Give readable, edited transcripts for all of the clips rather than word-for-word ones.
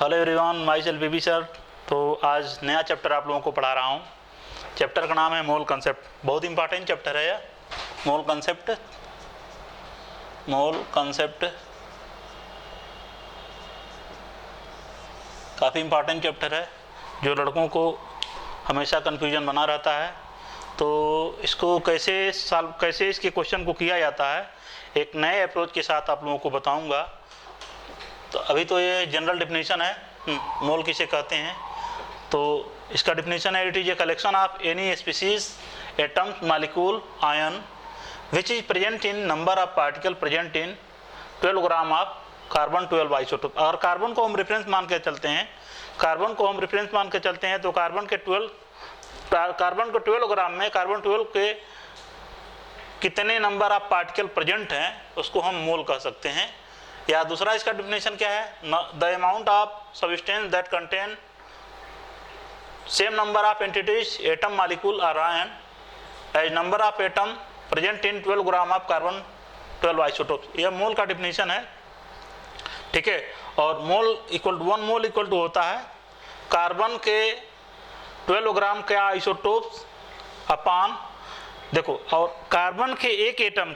Hello everyone, myself BB sir. तो आज नया चैप्टर आप लोगों को पढ़ा रहा हूँ। चैप्टर का नाम है मोल कंसेप्ट। बहुत इंपॉर्टेंट चैप्टर है यह। मोल कंसेप्ट काफ़ी इंपॉर्टेंट चैप्टर है जो लड़कों को हमेशा कन्फ्यूजन बना रहता है। तो इसको कैसे इसके क्वेश्चन को किया जाता है, एक नए अप्रोच के साथ आप लोगों को बताऊंगा। तो अभी तो ये जनरल डिफिनीशन है, मोल किसे कहते हैं। तो इसका डिफिनीशन है, it is a collection of any species atom molecule ion which is present in number of particle present in 12 gram of carbon 12 isotope. अगर कार्बन को हम रेफरेंस मान के चलते हैं, तो कार्बन के 12 ग्राम में कार्बन 12 के कितने नंबर ऑफ पार्टिकल प्रेजेंट हैं उसको हम मोल कह सकते हैं। या दूसरा इसका डिफिनेशन क्या है, the amount of substance that contain same number of entities atom molecule और ion as number of atom present in 12 gram of carbon 12 isotope. यह मोल का डिफिनेशन है, ठीक है। और mole equal to 1 mole equal to होता है carbon के 12 ग्राम के आइसोटोप्स अपान, देखो, और कार्बन के एक एटम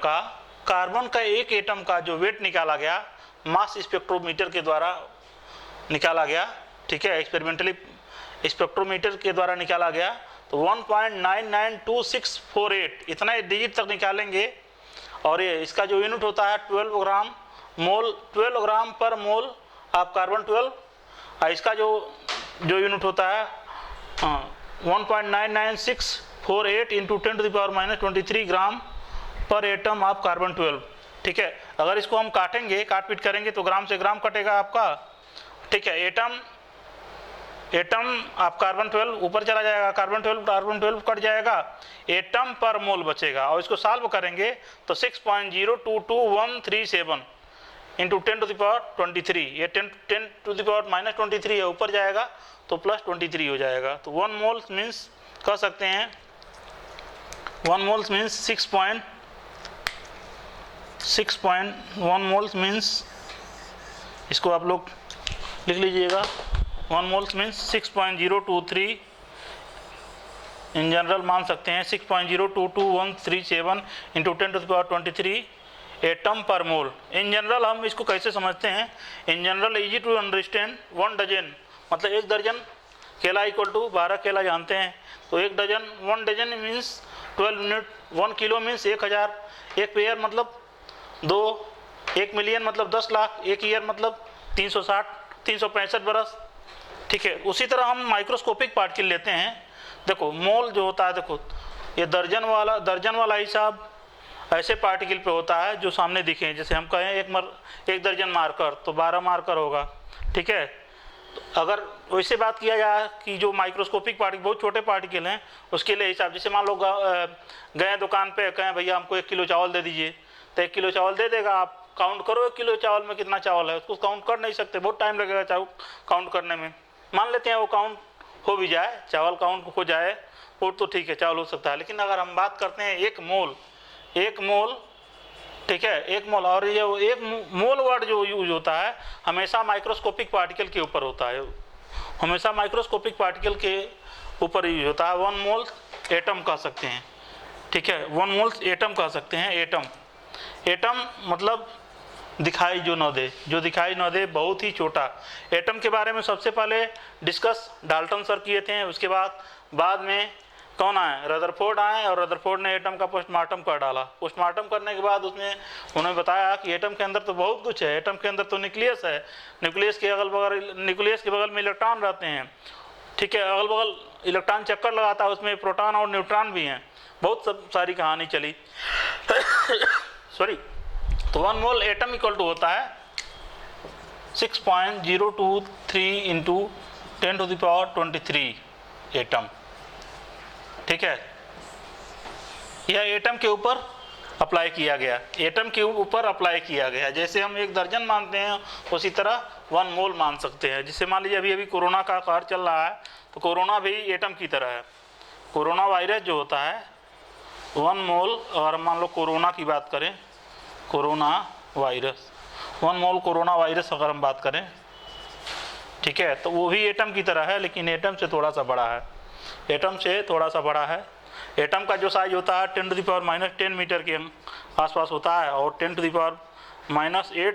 का जो वेट निकाला गया मास स्पेक्ट्रोमीटर के द्वारा निकाला गया, ठीक है, एक्सपेरिमेंटली स्पेक्ट्रोमीटर के द्वारा निकाला गया। तो 1.992648 इतना डिजिट तक निकालेंगे। और ये इसका जो यूनिट होता है 12 ग्राम पर मोल ऑफ कार्बन 12। और इसका जो यूनिट होता है 1.99648 इंटू 10⁻⁻23 ग्राम पर एटम ऑफ कार्बन 12, ठीक है। अगर इसको हम काट पीट करेंगे तो ग्राम से ग्राम कटेगा आपका, ठीक है। एटम ऑफ कार्बन 12 ऊपर चला जाएगा, कार्बन 12 कट जाएगा, एटम पर मोल बचेगा। और इसको सॉल्व करेंगे तो 6.022137 इंटू 10⁻23, ये 10⁻⁻23 है, ऊपर जाएगा तो +23 हो जाएगा। तो 1 मोल मीन्स कह सकते हैं 1 मोल्स मीन्स 6.1 मोल्स मीन्स, इसको आप लोग लिख लीजिएगा, 1 मोल्स मीन्स 6.023 इन जनरल मान सकते हैं, 6.022137 इंटू 10⁻23 एटम पर मोल। इन जनरल हम इसको कैसे समझते हैं, in general easy to understand, 1 dozen मतलब 1 दर्जन केला इक्वल टू 12 केला जानते हैं। तो 1 dozen means 12 unit, 1 kilo means 1000, 1 pair मतलब 2, 1 मिलियन मतलब 10 लाख, 1 ईयर मतलब 365 बरस, ठीक है। उसी तरह हम माइक्रोस्कोपिक पार्टिकल लेते हैं। देखो मोल जो होता है, देखो ये दर्जन वाला हिसाब ऐसे पार्टिकल पे होता है जो सामने दिखे। जैसे हम कहें 1 दर्जन मार्कर तो 12 मार्कर होगा, ठीक है। तो अगर वैसे बात किया जाए कि जो माइक्रोस्कोपिक पार्टिकल बहुत छोटे पार्टिकल हैं उसके लिए हिसाब, जैसे मान लो गए दुकान पे, कहें भैया हमको 1 किलो चावल दे दीजिए, तो 1 किलो चावल दे देगा। आप काउंट करो 1 किलो चावल में कितना चावल है, उसको काउंट कर नहीं सकते, बहुत टाइम लगेगा काउंट करने में। मान लेते हैं वो काउंट हो भी जाए, चावल काउंट हो जाए वो तो ठीक है, चावल हो सकता है। लेकिन अगर हम बात करते हैं 1 मोल, ठीक है, 1 मोल, और ये 1 मोल वर्ड जो यूज होता है हमेशा माइक्रोस्कोपिक पार्टिकल के ऊपर होता है, हमेशा माइक्रोस्कोपिक पार्टिकल के ऊपर यूज होता है। 1 मोल एटम कह सकते हैं, ठीक है, 1 मोल एटम कह सकते हैं। एटम मतलब दिखाई जो न दे, बहुत ही छोटा। एटम के बारे में सबसे पहले डिस्कस डाल्टन सर किए थे। उसके बाद में कौन आए, रदरफोर्ड आए, और रदरफोर्ड ने एटम का पोस्टमार्टम कर डाला। पोस्टमार्टम करने के बाद उसमें उन्होंने बताया कि एटम के अंदर तो बहुत कुछ है। एटम के अंदर तो न्यूक्लियस है, न्यूक्लियस के बगल में इलेक्ट्रॉन रहते हैं, ठीक है, अगल बगल इलेक्ट्रॉन चक्कर लगाता है, उसमें प्रोटॉन और न्यूट्रॉन भी हैं। बहुत सब सारी कहानी चली सॉरी। तो 1 मोल एटम इक्वल टू होता है 6.023 इंटू 10⁻23 एटम, ठीक है। यह एटम के ऊपर अप्लाई किया गया, जैसे हम 1 दर्जन मानते हैं उसी तरह 1 मोल मान सकते हैं। जिससे मान लीजिए अभी कोरोना का कहर चल रहा है, तो कोरोना भी एटम की तरह है। कोरोना वायरस जो होता है 1 मोल, अगर मान लो कोरोना की बात करें, corona virus 1 mole corona virus अगर हम बात करें, ठीक है, तो वो भी एटम की तरह है लेकिन एटम से थोड़ा सा बड़ा है, एटम से थोड़ा सा बड़ा है। एटम का जो साइज होता है 10⁻⁻10 मीटर के आसपास होता है, और 10⁻⁻8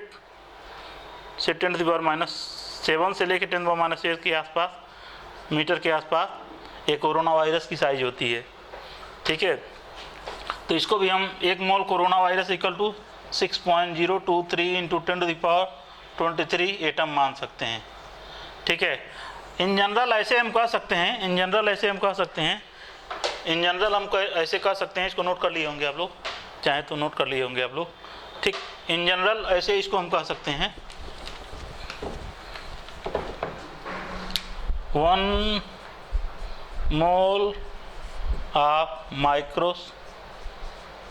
से 10⁻⁻7 से लेकर 10⁻⁸ के आसपास मीटर के आसपास एक कोरोना वायरस की साइज होती है। ठीक है, तो इसको भी हम 1 mole corona virus equal to 6.023 into 10⁻23 atom मान सकते हैं। ठीक है, इन जनरल ऐसे हम कह सकते हैं, इन जनरल ऐसे हम कह सकते हैं, इन जनरल हम ऐसे कह सकते हैं, इसको नोट कर लिए होंगे आप लोग, चाहे तो नोट कर लिए होंगे आप लोग। ठीक, इन जनरल ऐसे इसको हम कह सकते हैं 1 mole of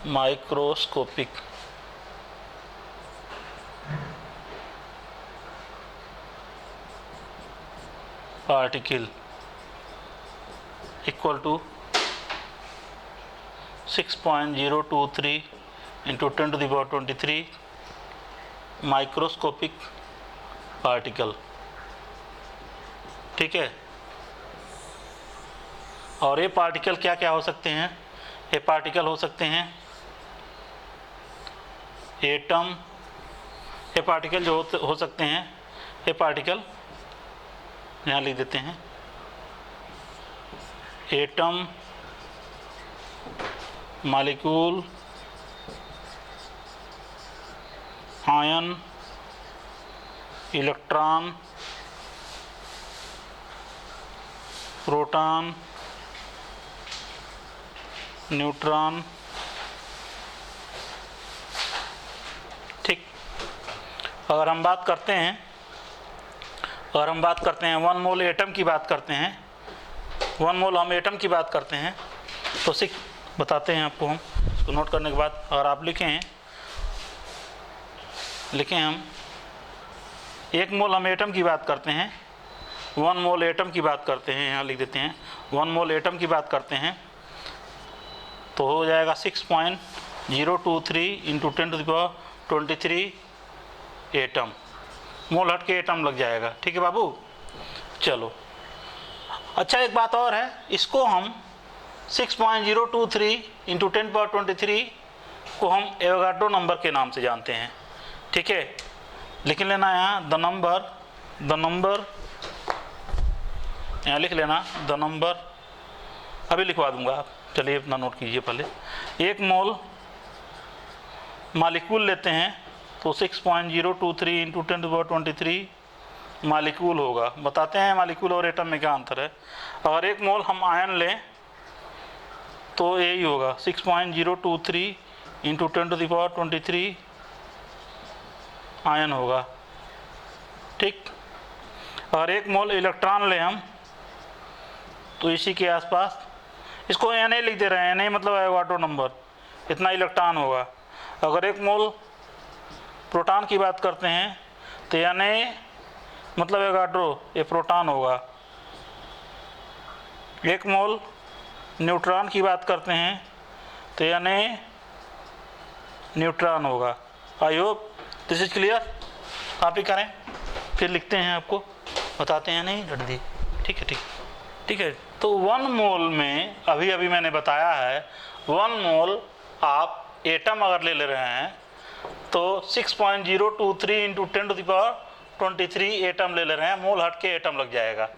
microscopic particle equal to 6.023 into 10⁻23 microscopic particle. ठीक है, और ये पार्टिकल क्या क्या हो सकते हैं? ये पार्टिकल हो सकते हैं एटम, ये पार्टिकल जो हो सकते हैं, ये पार्टिकल यहाँ लिख देते हैं, atom, molecule, ion, electron, proton, neutron. ठीक, अगर हम बात करते हैं 1 मोल एटम की बात करते हैं, 1 मोल हम एटम की बात करते हैं, तो बताते हैं आपको हम, इसको नोट करने के बाद अगर आप लिखें हम 1 मोल हम एटम की बात करते हैं, 1 मोल एटम की बात करते हैं, यहाँ लिख देते हैं 1 मोल एटम की बात करते हैं, तो हो जाएगा 6.023 इंटू 10⁻23 एटम, मोल हट के एटम लग जाएगा। ठीक है बाबू, चलो। अच्छा, एक बात और है, इसको हम 6.023 इंटू 10⁻23 को हम एवोगाड्रो नंबर के नाम से जानते हैं। ठीक है, लिख लेना यहाँ द नंबर, यहाँ लिख लेना द नंबर, अभी लिखवा दूंगा आप, चलिए अपना नोट कीजिए पहले। 1 मोल मॉलिक्यूल लेते हैं तो 6.023 इंटू 10⁻23 मॉलिक्यूल होगा। बताते हैं मॉलिक्यूल और एटम में क्या अंतर है। अगर 1 मोल हम आयन लें तो यही होगा 6.023 इंटू 10⁻23 आयन होगा। ठीक, अगर 1 मोल इलेक्ट्रॉन लें हम तो इसी के आसपास, इसको Na लिख दे रहे हैं, Na मतलब एवोगाड्रो नंबर, इतना इलेक्ट्रॉन होगा। अगर 1 मोल प्रोटॉन की बात करते हैं तो Na मतलब एवोगाड्रो, ये प्रोटॉन होगा। 1 मोल न्यूट्रॉन की बात करते हैं तो Na न्यूट्रॉन होगा। I hope this is clear. Copy करें, फिर लिखते हैं, आपको बताते हैं, नहीं रट दी। ठीक है, ठीक है। तो 1 मोल में अभी मैंने बताया है 1 मोल आप एटम अगर ले रहे हैं तो 6.023 इंटू 10⁻23 एटम ले रहे हैं, मोल हट के एटम लग जाएगा।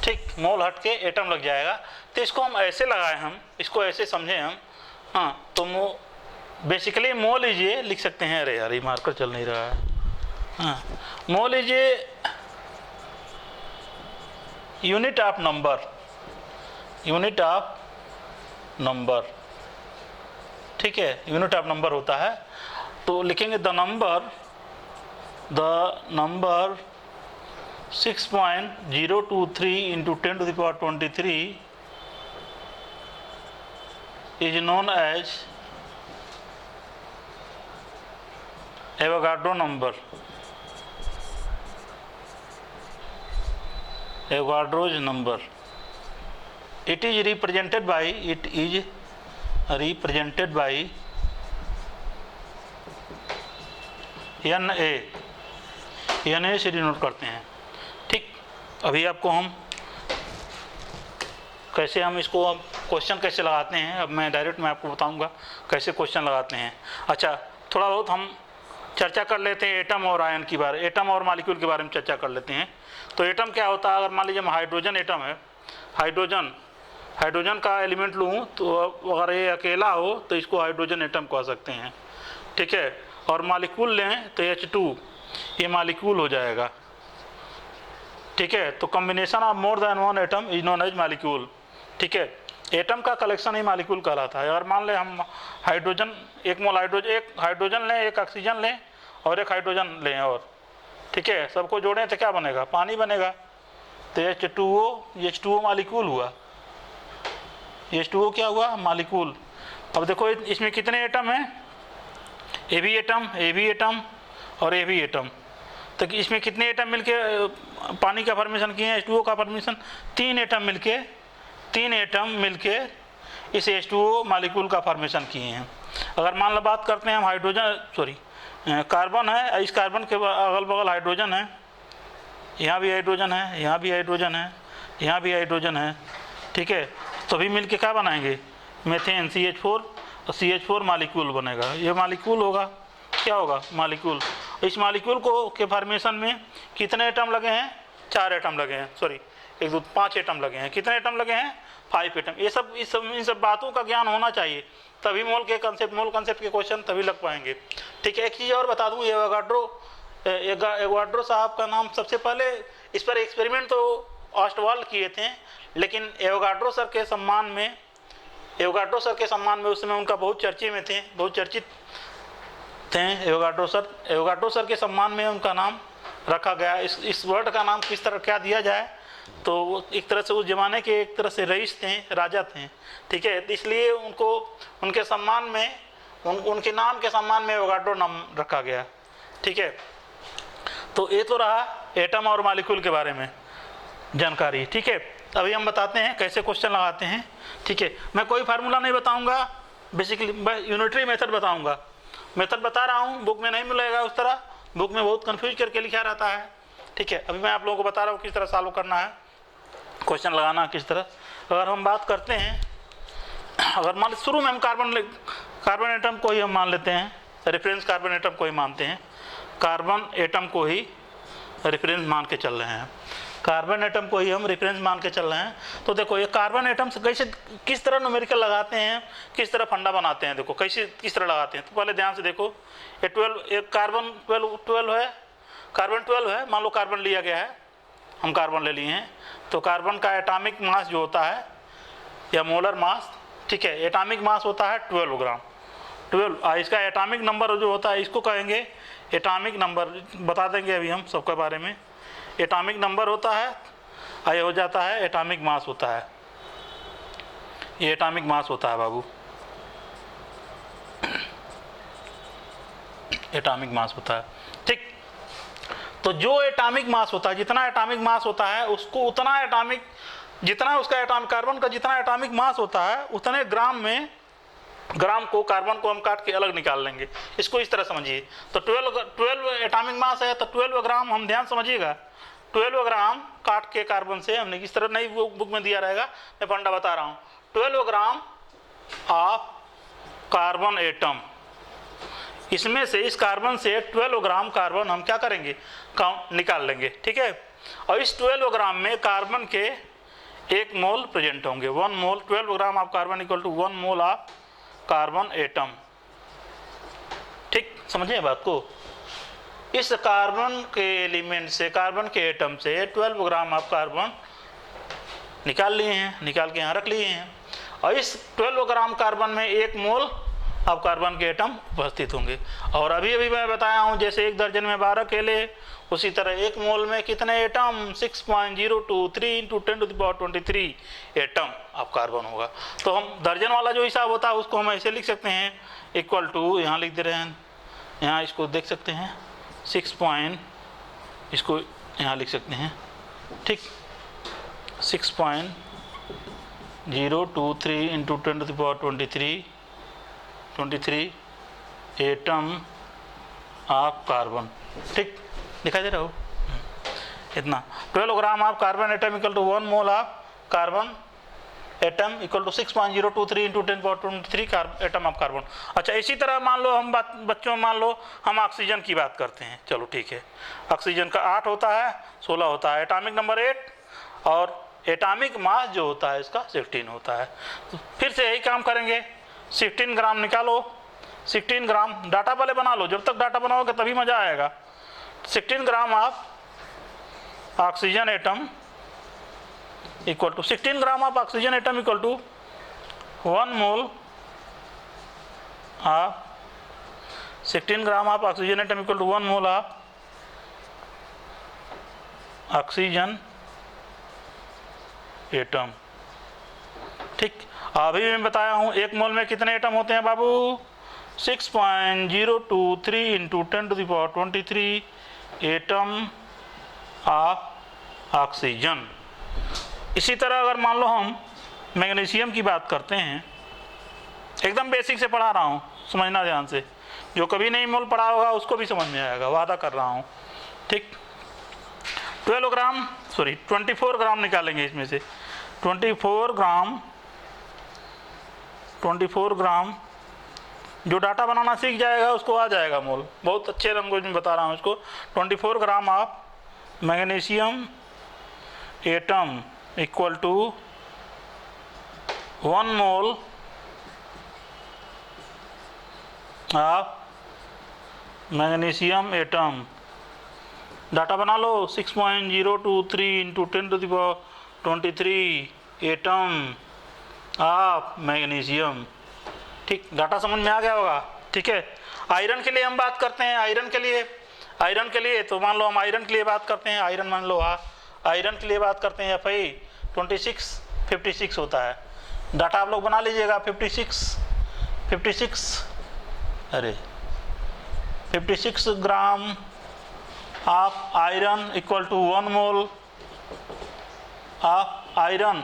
ठीक, मोल हट के एटम लग जाएगा। तो इसको हम ऐसे लगाएं, हम इसको ऐसे समझें हम, हाँ, तो बेसिकली मोल लीजिए, लिख सकते हैं, अरे यार ये मार्कर चल नहीं रहा है, हाँ, मोल लीजिए यूनिट ऑफ नंबर, ठीक है, यूनिट ऑफ नंबर होता है। तो लिखेंगे the number 6.023 into 10⁻23 is known as Avogadro number, Avogadro's number. It is represented by NA से डिनोट करते हैं। ठीक, अभी आपको हम कैसे हम इसको क्वेश्चन कैसे लगाते हैं, अब मैं आपको बताऊंगा कैसे क्वेश्चन लगाते हैं। अच्छा, थोड़ा बहुत हम चर्चा कर लेते हैं एटम और आयन की बारे, एटम और मॉलिक्यूल के बारे में चर्चा कर लेते हैं। तो एटम क्या होता है, अगर मान लीजिए हाइड्रोजन एटम है, हाइड्रोजन का एलिमेंट लूँ तो अगर ये अकेला हो तो इसको हाइड्रोजन एटम कह सकते हैं, ठीक है। और मॉलिक्यूल लें तो H2, ये मॉलिक्यूल हो जाएगा, ठीक है। तो combination of more than one atom is known as molecule, ठीक है। एटम का कलेक्शन ही मॉलिक्यूल कहलाता है। अगर मान लें हम हाइड्रोजन, एक मोल हाइड्रोजन, एक हाइड्रोजन लें, एक ऑक्सीजन लें और एक हाइड्रोजन लें, और ठीक है, सबको जोड़ें तो क्या बनेगा, पानी बनेगा। तो H2O मॉलिक्यूल हुआ, H2O क्या हुआ, मॉलिक्यूल। अब देखो इसमें कितने एटम हैं, ए भी एटम और ए भी एटम। तो इसमें कितने एटम मिलके पानी का फॉर्मेशन किए हैं, H2O का फॉर्मेशन, 3 एटम मिलके इस H2O मॉलिक्यूल का फॉर्मेशन किए हैं। अगर मान लो बात करते हैं हम कार्बन है, इस कार्बन के अगल बगल हाइड्रोजन है, यहाँ भी हाइड्रोजन है, यहाँ भी हाइड्रोजन है, यहाँ भी हाइड्रोजन है, ठीक है। तो भी मिलके क्या बनाएंगे, मीथेन CH4, और CH4 मॉलिक्यूल बनेगा। ये मॉलिक्यूल होगा, क्या होगा, मॉलिक्यूल। इस मॉलिक्यूल को के फॉर्मेशन में कितने एटम लगे हैं, 4 एटम लगे हैं, 5 एटम लगे हैं। कितने एटम लगे हैं, 5 एटम। इन सब बातों का ज्ञान होना चाहिए, तभी मोल कंसेप्ट के क्वेश्चन तभी लग पाएंगे, ठीक है। एक चीज़ और बता दूँ, एवोगाड्रो साहब का नाम, सबसे पहले इस पर एक्सपेरिमेंट तो ऑस्टवाल्ड किए थे, लेकिन एवोगाड्रो सर के सम्मान में उस समय उनका बहुत चर्चित थे एवोगाड्रो सर के सम्मान में उनका नाम रखा गया। इस वर्ड का नाम किस तरह क्या दिया जाए, तो वो एक तरह से उस जमाने के एक तरह से रईस थे, राजा थे, ठीक है। इसलिए उनको उनके सम्मान में, उनके नाम के सम्मान में एवोगाड्रो नाम रखा गया, ठीक है। तो ये तो रहा एटम और मॉलिक्यूल के बारे में जानकारी, ठीक है। अभी हम बताते हैं कैसे क्वेश्चन लगाते हैं, ठीक है। मैं कोई फार्मूला नहीं बताऊंगा, बेसिकली यूनिटरी मेथड बताऊंगा। मेथड बता रहा हूँ, बुक में नहीं मिलेगा उस तरह, बुक में बहुत कंफ्यूज करके लिखा रहता है, ठीक है। अभी मैं आप लोगों को बता रहा हूँ किस तरह सॉल्व करना है, क्वेश्चन लगाना किस तरह। अगर हम बात करते हैं, अगर मान शुरू में हम कार्बन एटम को ही हम मान लेते हैं, रेफरेंस कार्बन एटम को ही मानते हैं, कार्बन एटम को ही रेफरेंस मान के चल रहे हैं, कार्बन एटम को ही हम रेफरेंस मान के चल रहे हैं। तो देखो ये कार्बन एटम से किस तरह न्यूमेरिकल लगाते हैं, किस तरह फंडा बनाते हैं, देखो किस तरह लगाते हैं। तो पहले ध्यान से देखो, ये 12, कार्बन 12 है, मान लो कार्बन लिया गया है, हम कार्बन ले लिए हैं, तो कार्बन का एटॉमिक मास जो होता है या मोलर मास, ठीक है, एटॉमिक मास होता है 12 ग्राम। 12 इसका एटॉमिक नंबर जो होता है, इसको कहेंगे एटॉमिक नंबर, बता देंगे अभी हम सबके बारे में। एटॉमिक नंबर होता है, ये हो जाता है एटॉमिक मास होता है, ये एटॉमिक मास होता है बाबू, एटॉमिक मास होता है, ठीक। तो जो एटॉमिक मास होता है, जितना एटॉमिक मास होता है उसको उतना एटॉमिक, जितना उसका एटॉमिक, कार्बन का जितना एटॉमिक मास होता है उतने ग्राम को कार्बन को हम काट के अलग निकाल लेंगे। इसको इस तरह समझिए। तो 12 एटॉमिक मास है, तो 12 ग्राम, हम ध्यान समझिएगा, 12 ग्राम काट के कार्बन से हमने किस तरह, नहीं बुक में दिया रहेगा, मैं फंडा बता रहा हूँ। 12 ग्राम ऑफ कार्बन एटम, इसमें से, इस कार्बन से 12 ग्राम कार्बन हम क्या करेंगे, निकाल लेंगे, ठीक है। और इस 12 ग्राम में कार्बन के 1 मोल प्रेजेंट होंगे, 1 mole, 12 gram of carbon equal to 1 mole of carbon atom, ठीक, समझिए बात को। इस कार्बन के एलिमेंट से, कार्बन के एटम से 12 ग्राम ऑफ कार्बन निकाल लिए हैं, निकाल के यहाँ रख लिए हैं, और इस 12 ग्राम कार्बन में 1 मोल ऑफ कार्बन के एटम उपस्थित होंगे। और अभी मैं बताया हूँ, जैसे 1 दर्जन में 12 केले, उसी तरह 1 मोल में कितने एटम, 6.023 × 10⁻23 एटम ऑफ कार्बन होगा। तो हम दर्जन वाला जो हिसाब होता है उसको हम ऐसे लिख सकते हैं, इक्वल टू, यहाँ लिख दे रहे हैं, यहाँ इसको देख सकते हैं, इसको यहाँ लिख सकते हैं, ठीक, 6.023 × 10⁻23 एटम ऑफ कार्बन, ठीक, दिखाई दे रहा हो। इतना 12 gram of carbon atom equal to 1 mole of carbon atom equal to 6.023 into 10⁻23 atom of carbon. अच्छा, इसी तरह मान लो हम बच्चों मान लो हम ऑक्सीजन की बात करते हैं। चलो ठीक है, ऑक्सीजन का 8 होता है, 16 होता है, एटॉमिक नंबर 8 और एटॉमिक मास जो होता है इसका 16 होता है। तो फिर से यही काम करेंगे, 16 ग्राम निकालो, 16 ग्राम डाटा पहले बना लो, जब तक डाटा बनाओगे तभी मज़ा आएगा। 16 gram of oxygen atom equal to 16 gram of oxygen atom equal to 1 mole of 16 gram of oxygen atom equal to 1 mole of oxygen atom. ठीक, अभी मैं बताया हूँ 1 मोल में कितने एटम होते हैं बाबू? 6.023 इंटू 10⁻23 एटम ऑफ ऑक्सीजन। इसी तरह अगर मान लो हम मैग्नीशियम की बात करते हैं, एकदम बेसिक से पढ़ा रहा हूँ, समझना ध्यान से, जो कभी नहीं मोल पढ़ा होगा उसको भी समझ में आएगा, वादा कर रहा हूँ। ठीक, 24 ग्राम निकालेंगे इसमें से। 24 ग्राम जो डाटा बनाना सीख जाएगा उसको आ जाएगा मोल, बहुत अच्छे लैंग्वेज में बता रहा हूँ इसको। 24 gram of magnesium atom equal to 1 mole of magnesium atom. Data बना लो, 6.023 इंटू 10⁻23 एटम ऑफ मैग्नीशियम। ठीक, डाटा समझ में आ गया होगा। ठीक है, आयरन के लिए हम बात करते हैं। आयरन के लिए तो मान लो हम आयरन के लिए बात करते हैं। आयरन मान लो आयरन के लिए बात करते हैं। Fe 56 होता है। डाटा आप लोग बना लीजिएगा। 56 gram of iron equal to 1 mole of iron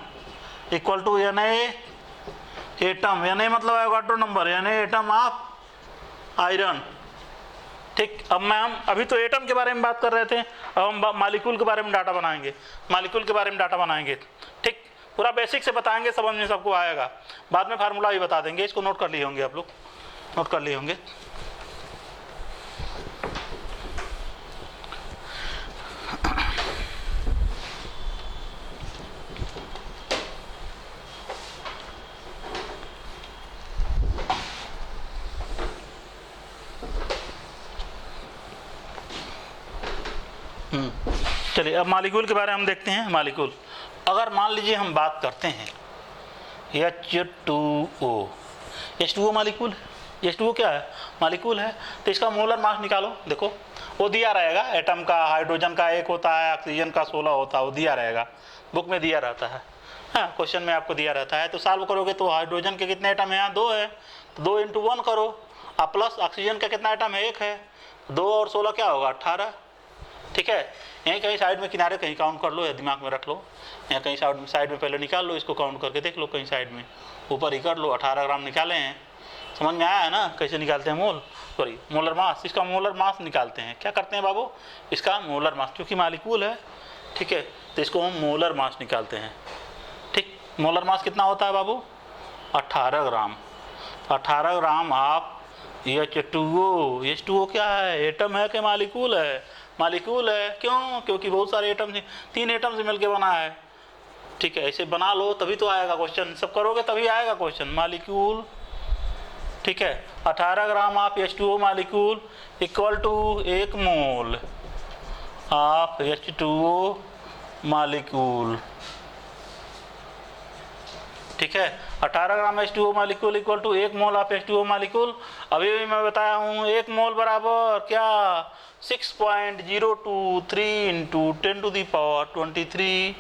equal to Na atom. Na मतलब है क्वाड्रो number, Na atom of iron. ठीक, अब हम अभी तो एटम के बारे में बात कर रहे थे, अब हम मालिक्यूल के बारे में डाटा बनाएंगे। ठीक, पूरा बेसिक से बताएंगे, समझ में सबको आएगा। बाद में फार्मूला भी बता देंगे, इसको नोट कर लिए होंगे आप लोग, नोट कर लिए होंगे। चलिए अब मालिक्यूल के बारे में हम देखते हैं। मालिक्यूल, अगर मान लीजिए हम बात करते हैं H2O, H2O मालिक्यूल, H2O क्या है? मालिक्यूल है। तो इसका मोलर मास निकालो। देखो वो दिया रहेगा, एटम का हाइड्रोजन का 1 होता है, ऑक्सीजन का 16 होता है, वो दिया रहेगा, बुक में दिया रहता है। हाँ, क्वेश्चन में आपको दिया रहता है। तो सॉल्व करोगे तो हाइड्रोजन के कितने एटम है? यहाँ 2 है, तो 2 × 1 करो। अब प्लस ऑक्सीजन का कितना एटम है? 1 है। 2 और 16 क्या होगा? 18। ठीक है, यहीं कहीं साइड में किनारे कहीं काउंट कर लो या दिमाग में रख लो, यहाँ कहीं साइड में पहले निकाल लो, इसको काउंट करके देख लो, कहीं साइड में ऊपर ही कर लो। 18 ग्राम निकाले हैं। समझ में आया है ना कैसे निकालते हैं मोलर मास? इसका मोलर मास निकालते हैं। क्या करते हैं बाबू? इसका मोलर मास, क्योंकि मालिक्यूल है। ठीक है, तो इसको हम मोलर मास निकालते हैं। ठीक, मोलर मास कितना होता है बाबू? 18 ग्राम। 18 ग्राम आप H2O। H2O क्या है? एटम है कि मालिक्यूल है? मालिक्यूल है। क्यों? क्योंकि बहुत सारे एटम से, 3 एटम से मिलके बना है। ठीक है, ऐसे बना लो तभी तो आएगा क्वेश्चन, सब करोगे तभी आएगा क्वेश्चन। मालिक्यूल, ठीक है, 18 gram of H2O molecule equal to 1 mole of H2O molecule. ठीक है, 18 gram H2O molecule equal to 1 mole of H2O molecule. अभी भी मैं बताया हूँ 1 मोल बराबर क्या? 6.023 into 10⁻23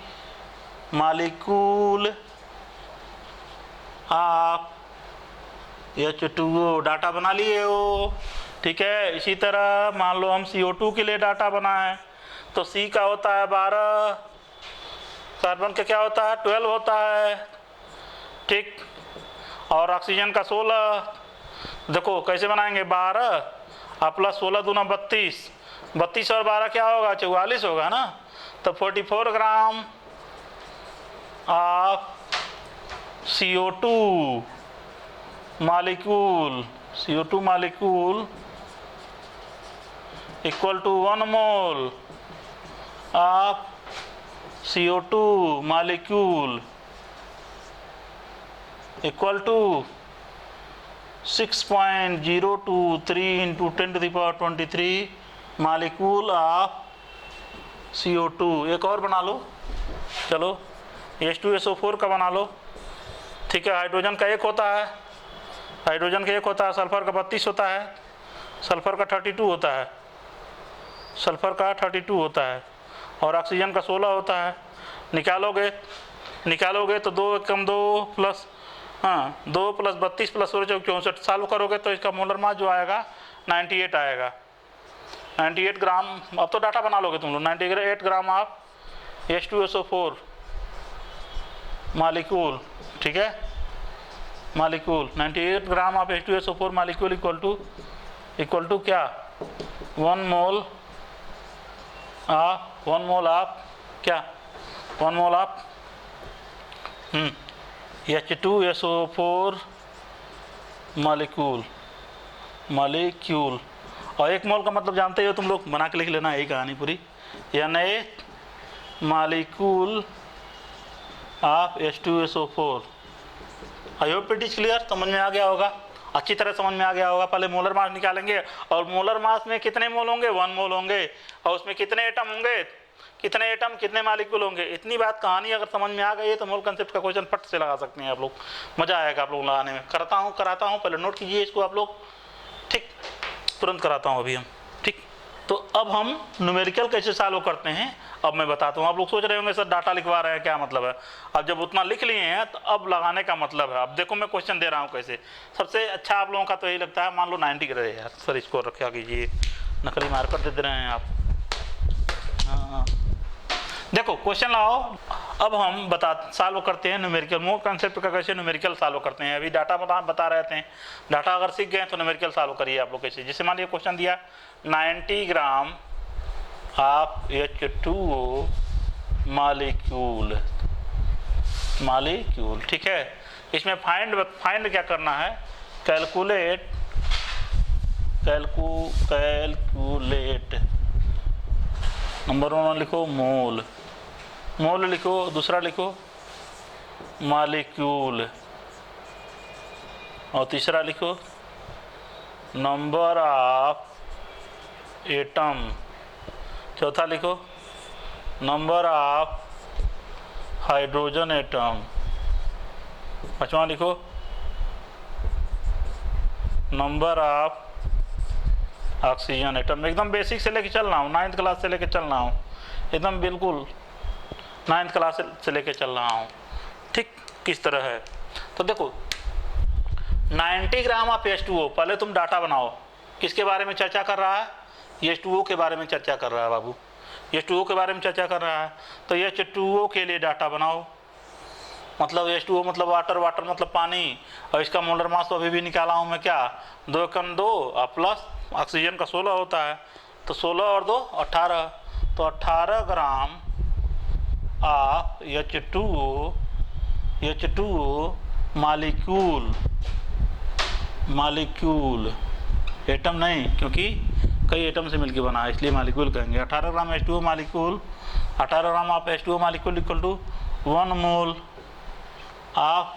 molecule of H2O। Data बना लिए हो। ठीक है, इसी तरह मान लो हम CO2 के लिए डाटा बनाए, तो C का होता है 12, कार्बन का क्या होता है? 12 होता है। ठीक, और ऑक्सीजन का 16। देखो कैसे बनाएंगे? 12 और प्लस 16 दूना 32, 32 और 12 क्या होगा? 44 होगा ना। तो 44 gram of CO2 molecule, CO2 molecule equal to 1 mole of CO2 molecule equal to 6.023 into 10 to the power 23 molecule of CO2। एक और बना लो, चलो H2SO4 का बना लो, ठीक है। हाइड्रोजन का एक होता है, हाइड्रोजन का एक होता है, सल्फर का 32 होता है, सल्फर का 32 होता है, सल्फर का 32 होता है, और ऑक्सीजन का 16 होता है। निकालोगे तो 2 कम 2 प्लस 2 प्लस 32 प्लस 64 सॉल्व करोगे तो इसका मोलर मास जो आएगा 98 आएगा, 98 ग्राम। अब तो डाटा बना लोगे तुम लोग। 98 ग्राम ऑफ H2SO4 मालिक्यूल, ठीक है, molecule 98 gram of H2SO4 molecule equal to क्या, 1 मोल ऑफ क्या, 1 मोल ऑफ H2SO4 मालिक्यूल। और 1 मोल का मतलब जानते हो तुम लोग, बना के लिख लेना, यही कहानी पूरी। Na molecule of H2SO4। I hope it is clear, समझ में आ गया होगा, अच्छी तरह समझ में आ गया होगा। पहले मोलर मास निकालेंगे, और मोलर मास में कितने मोल होंगे, 1 मोल होंगे, और उसमें कितने एटम होंगे, कितने एटम कितने मालिक्यूल होंगे। इतनी बात कहानी अगर समझ में आ गई है तो मोल कंसेप्ट का क्वेश्चन फट से लगा सकते हैं आप लोग, मज़ा आएगा आप लोग लगाने में। कराता हूँ, पहले नोट कीजिए इसको आप लोग, ठीक, तुरंत कराता हूँ अभी हम, ठीक। तो अब हम न्यूमेरिकल कैसे सॉल्व करते हैं अब मैं बताता हूँ। आप लोग सोच रहे होंगे सर डाटा लिखवा रहे हैं, क्या मतलब है। अब जब उतना लिख लिए हैं तो अब लगाने का मतलब है। अब देखो मैं क्वेश्चन दे रहा हूँ कैसे। सबसे अच्छा आप लोगों का तो यही लगता है, मान लो 90 रहे यार सर, इसको रखा कीजिए, नकली मार्कर दे रहे हैं आप। हाँ, देखो क्वेश्चन लाओ। अब हम सॉल्व करते हैं न्यूमेरिकल। मोर कंसेप्ट का कैसे न्यूमेरिकल सॉल्व करते हैं। अभी डाटा बता रहे थे, डाटा अगर सीख गए तो न्यूमेरिकल सॉल्व करिए आप लोग कैसे। जैसे मान लीजिए क्वेश्चन दिया 90 ग्राम ऑफ H2O मालिक्यूल, ठीक है। इसमें फाइंड क्या करना है, कैलकुलेट नंबर 1 लिखो मोल लिखो, दूसरा लिखो मालिक्यूल, और तीसरा लिखो नंबर ऑफ एटम, चौथा लिखो नंबर ऑफ हाइड्रोजन एटम, पांचवा लिखो नंबर ऑफ ऑक्सीजन एटम। एकदम बेसिक से लेके चल रहा हूँ, 9th क्लास से लेके चल रहा हूँ, एकदम बिल्कुल 9th क्लास से लेके चल रहा हूँ, ठीक। किस तरह है तो देखो 90 ग्राम ऑफ H2O। पहले तुम डाटा बनाओ, किसके बारे में चर्चा कर रहा है, H2O के बारे में चर्चा कर रहा है बाबू, H2O के बारे में चर्चा कर रहा है। तो H2O के लिए डाटा बनाओ, मतलब H2O मतलब वाटर मतलब पानी, और इसका मोलर मास तो अभी भी निकाला हूँ मैं, क्या 2 कम 2 और प्लस ऑक्सीजन का 16 होता है, तो 16 और 2 18, तो 18 gram of H2O molecule, atom नहीं, क्योंकि कई एटम से मिलकर बना है इसलिए मालिक्यूल कहेंगे। 18 gram H2O molecule, 18 gram of H2O molecule equal to 1 mole of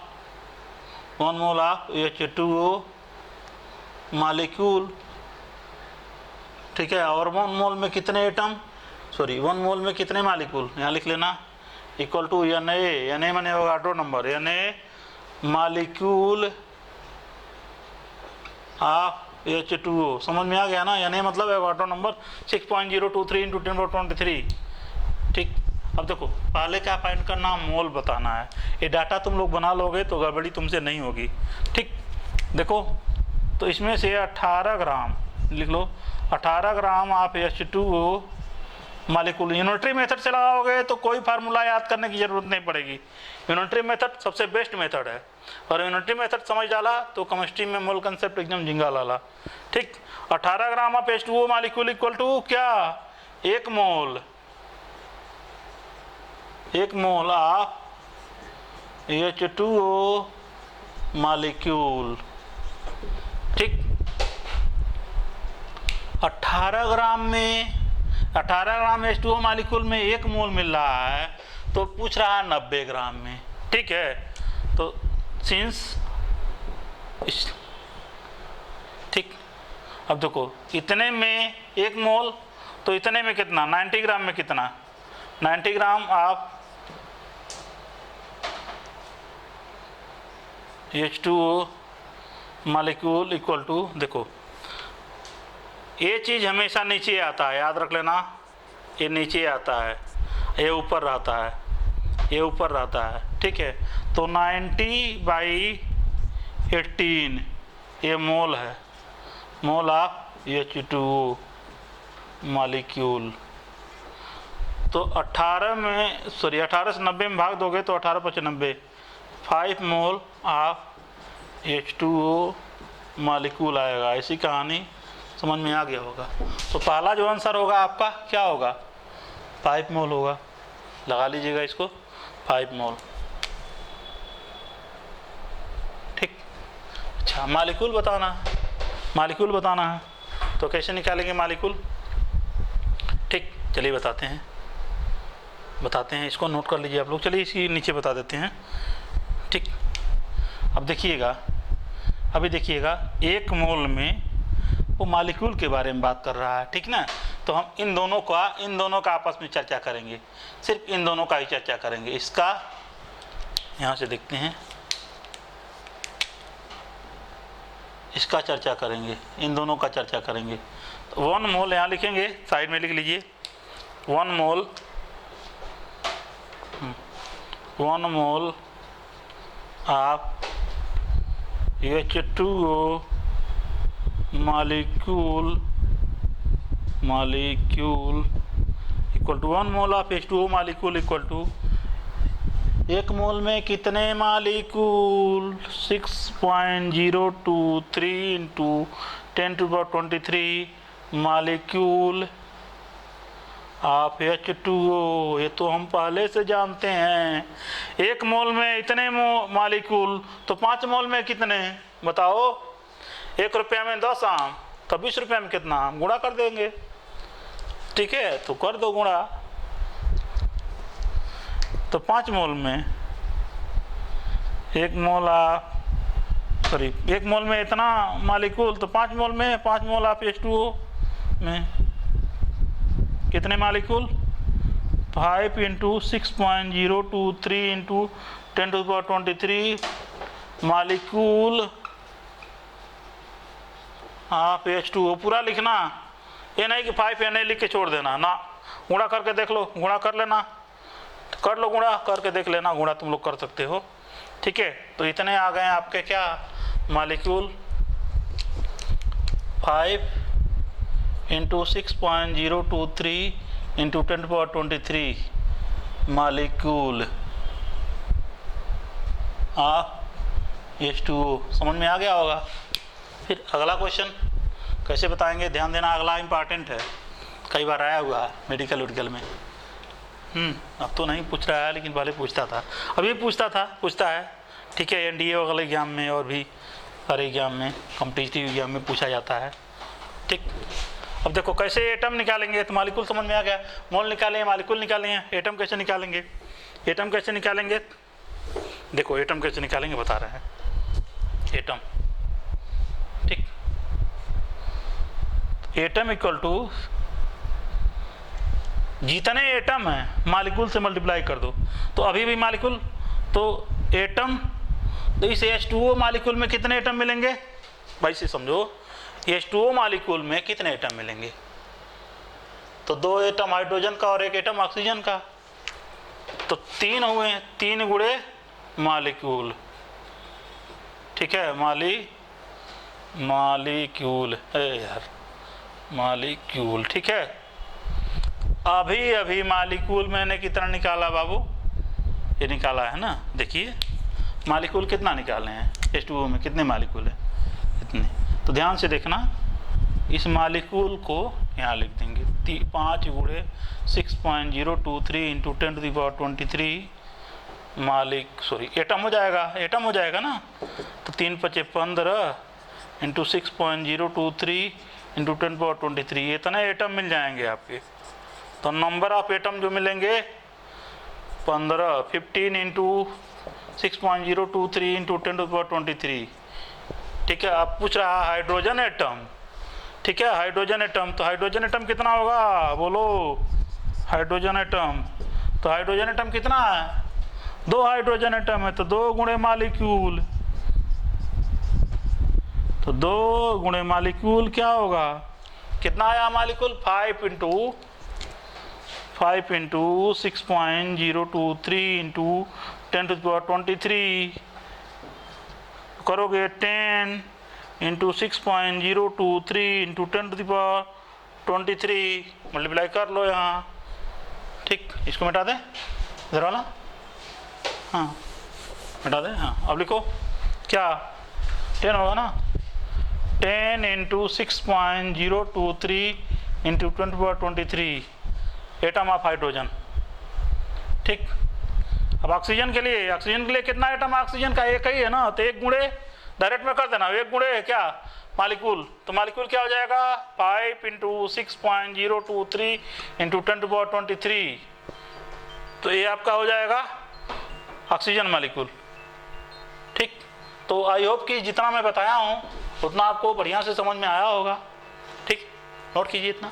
H2O molecule, ठीक है। और 1 मोल में कितने एटम, 1 मोल में कितने मालिक्यूल, यहाँ लिख लेना, इक्वल टू Na माने Avogadro number, Na molecule of H2O। समझ में आ गया ना, Na मतलब एवोगाड्रो नंबर 6.023 इंटू 10⁻23, ठीक। अब देखो पहले क्या फाइंड करना, मोल बताना है। ये डाटा तुम लोग बना लोगे तो गड़बड़ी तुमसे नहीं होगी, ठीक। देखो तो इसमें से 18 ग्राम लिख लो, 18 gram of H2O molecule. Unitary method से लगाओगे तो कोई फार्मूला याद करने की ज़रूरत नहीं पड़ेगी। यूनिटरी मेथड सबसे बेस्ट मेथड है, और यूनिटरी मेथड समझ डाला तो केमिस्ट्री में मोल कंसेप्ट एकदम झिंगा लाला, ठीक। 18 gram of H2O molecule equal to क्या, 1 मोल 1 मोल ऑफ H2O मॉलिक्यूल, ठीक। 18 ग्राम H2O मॉलिक्यूल में 1 मोल मिल रहा है, तो पूछ रहा है 90 ग्राम में, ठीक है। तो सिंस ठीक, अब देखो इतने में 1 मोल, तो इतने में कितना, 90 ग्राम में कितना, 90 gram of H2O molecule equal to, देखो ये चीज़ हमेशा नीचे आता है, याद रख लेना, ये नीचे आता है, ये ऊपर रहता है, ये ऊपर रहता है, ठीक है। तो 90/18 ये मोल है, मोल ऑफ H2O मॉलिक्यूल। तो 18 से 90 में भाग दोगे तो 18 × 5 = 90, 5 मोल ऑफ H2O मॉलिक्यूल आएगा। ऐसी कहानी समझ में आ गया होगा। तो पहला जो आंसर होगा आपका क्या होगा, 5 मोल होगा, लगा लीजिएगा इसको, 5 मोल, ठीक। अच्छा, मॉलिक्यूल बताना है, तो कैसे निकालेंगे मॉलिक्यूल, ठीक। चलिए बताते हैं, इसको नोट कर लीजिए आप लोग। चलिए इसी नीचे बता देते हैं, ठीक। अब देखिएगा, अभी देखिएगा 1 मोल में वो मॉलिक्यूल के बारे में बात कर रहा है, ठीक ना। तो हम इन दोनों का आपस में चर्चा करेंगे, सिर्फ इन दोनों का ही चर्चा करेंगे। इसका यहाँ से देखते हैं, इसका चर्चा करेंगे, इन दोनों का चर्चा करेंगे। तो 1 मोल यहाँ लिखेंगे, साइड में लिख लीजिए, 1 mole of H2O molecule equal to 1 mole of H2O molecule equal to 1 mole में कितने मॉलिक्यूल, 6.023 × 10⁻23 मॉलिक्यूल ऑफ H2O। ये तो हम पहले से जानते हैं। 1 मोल में इतने मॉलिक्यूल, तो 5 मोल में कितने बताओ। 1 रुपये में 10 आम, तो 20 रुपये में कितना आम, गुणा कर देंगे, ठीक है। तो कर दो गुणा, तो 5 मोल में 1 मोल में इतना मॉलिक्यूल, तो 5 मोल में 5 मोल ऑफ H2O में कितने मॉलिक्यूल, 5 × 6.023 × 10⁻23 मॉलिक्यूल ऑफ H2O। पूरा लिखना, ये नहीं कि 5 या नहीं लिख के छोड़ देना ना, गुणा करके देख लो, गुणा कर लेना, कर लो, गुणा करके देख लेना, गुणा तुम लोग कर सकते हो, ठीक है। तो इतने आ गए आपके क्या मॉलिक्यूल, 5 × 6.023 × 10⁻23 मॉलिक्यूल ऑफ H2O। समझ में आ गया होगा। फिर अगला क्वेश्चन कैसे बताएंगे, ध्यान देना, अगला इम्पॉर्टेंट है, कई बार आया हुआ है मेडिकल में। अब तो नहीं पूछ रहा है, लेकिन पहले पूछता था, अभी पूछता है, ठीक है। NDA वाले एग्जाम में और भी सारे एग्जाम में, कॉम्पिटिटिव एग्जाम में पूछा जाता है, ठीक। अब देखो कैसे एटम निकालेंगे, तो मॉलिक्यूल समझ में आ गया, मोल निकालें, मॉलिक्यूल निकालें, एटम कैसे निकालेंगे, देखो एटम कैसे निकालेंगे बता रहे हैं, एटम, ठीक। एटम इक्वल टू जितने एटम है मॉलिक्यूल से मल्टीप्लाई कर दो, तो अभी भी मॉलिक्यूल, तो एटम, तो इस H2O मॉलिक्यूल में कितने एटम मिलेंगे भाई से समझो, H2O मॉलिक्यूल में कितने एटम मिलेंगे, तो 2 एटम हाइड्रोजन का और 1 एटम ऑक्सीजन का, तो 3 हुए, 3 गुणे मॉलिक्यूल, ठीक है। मॉलिक्यूल है यार, मॉलिक्यूल, ठीक है। अभी मॉलिक्यूल मैंने कितना निकाला बाबू, ये निकाला है ना, देखिए मॉलिक्यूल कितना निकाले हैं, H2O में कितने मॉलिक्यूल है, इतने। तो ध्यान से देखना, इस मॉलिक्यूल को यहाँ लिख देंगे, 5 गुणे 6.023 इंटू 10⁻23 मालिक सॉरी एटम हो जाएगा ना। तो 3 × 5 = 15 इंटू 6.023 इंटू 10⁻23 इतने एटम मिल जाएंगे आपके। तो नंबर ऑफ एटम जो मिलेंगे 15 इंटू 6.023 इंटू 10⁻23। ठीक है, आप पूछ रहा है हाइड्रोजन एटम। ठीक है, हाइड्रोजन एटम, तो हाइड्रोजन एटम कितना होगा बोलो। हाइड्रोजन एटम, तो हाइड्रोजन एटम कितना है, 2 हाइड्रोजन एटम है, तो 2 गुणे मालिक्यूल। तो 2 गुणे मालिक्यूल क्या होगा, कितना आया मालिक्यूल, 5 इंटू 6.023 इंटू 10⁻23 करोगे 10 इंटू 6.023 इंटू 10⁻23 मल्टीप्लाई कर लो यहाँ। ठीक, इसको मिटा दें इधर वाला, हाँ मिटा दें। हाँ अब लिखो क्या 10 होगा ना, 10 into 6.023 into 10⁻23 atom of hydrogen. ठीक, अब ऑक्सीजन के लिए कितना एटम ऑक्सीजन का, एक ही है ना, तो 1 गुणे डायरेक्ट में कर देना, 1 गुणे क्या मालिक्यूल, तो मालिक्यूल क्या हो जाएगा 5 इंटू 6.023 इंटू 10⁻23, तो ये आपका हो जाएगा ऑक्सीजन मालिक्यूल। ठीक, तो आई होप कि जितना मैं बताया हूँ उतना आपको बढ़िया से समझ में आया होगा। ठीक, नोट कीजिए इतना।